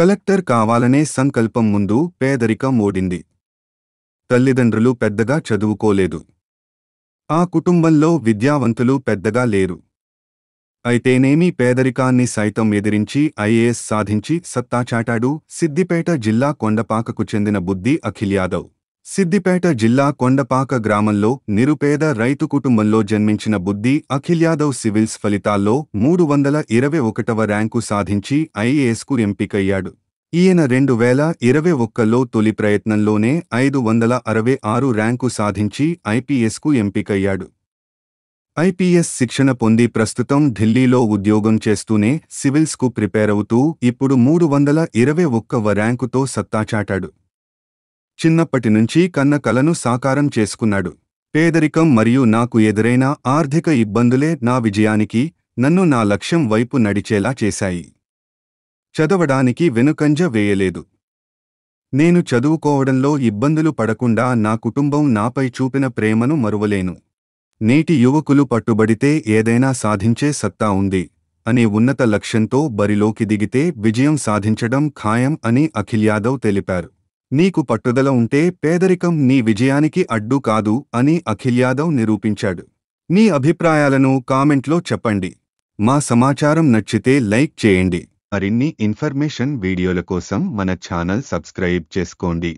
Collector కావాలనే సంకల్పం ముందు పేదరికం ఓడింది. తల్లిదండ్రులు పెద్దగా చదువుకోలేదు. ఆ కుటుంబంలో విద్యావంతులు పెద్దగా లేరు. అయితేనేమి పేదరికాన్ని సైతం ఎదిరించి ఐఏఎస్ సాధించి సత్తా చాటాడు సిద్దిపేట జిల్లా కొండపాకకు చెందిన బుద్ది అఖిల్ యాదవ్. సిద్దిపేట జిల్లా కొండపాక గ్రామంలో నిరుపేద రైతు కుటుంబంలో జన్మించిన బుద్ది అఖిల్ యాదవ్ సివిల్స్ ఫలితాల్లో 321వ ర్యాంకు సాధించి ఐఏఎస్కు ఎంపికయ్యాడు. ఈయన 2021లో తొలి ప్రయత్నంలోనే 566 ర్యాంకు సాధించి ఐపీఎస్కు ఎంపికయ్యాడు. ఐపీఎస్ శిక్షణ పొంది ప్రస్తుతం ఢిల్లీలో ఉద్యోగం చేస్తూనే సివిల్స్కు ప్రిపేర్ అవుతూ ఇప్పుడు 321వ ర్యాంకుతో సత్తాచాటాడు. చిన్నప్పటి నుంచి కన్న కలను సాకారం చేసుకున్నాడు. పేదరికం మరియు నాకు ఎదురైన ఆర్థిక ఇబ్బందులే నా విజయానికి, నన్ను నా లక్ష్యం వైపు నడిచేలా చేశాయి. చదవడానికి వెనుకంజ వేయలేదు. నేను చదువుకోవడంలో ఇబ్బందులు పడకుండా నా కుటుంబం నాపై చూపిన ప్రేమను మరువలేను. నేటి యువకులు పట్టుబడితే ఏదైనా సాధించే సత్తా ఉంది అనే ఉన్నత లక్ష్యంతో బరిలోకి దిగితే విజయం సాధించడం ఖాయం అని అఖిల్ యాదవ్ తెలిపారు. నీకు పట్టుదల ఉంటే పేదరికం నీ విజయానికి అడ్డు కాదు అని అఖిల్ యాదవ్ నిరూపించాడు. మీ అభిప్రాయాలను కామెంట్లో చెప్పండి. మా సమాచారం నచ్చితే లైక్ చేయండి. మరిన్ని ఇన్ఫర్మేషన్ వీడియోల కోసం మన ఛానల్ సబ్స్క్రైబ్ చేసుకోండి.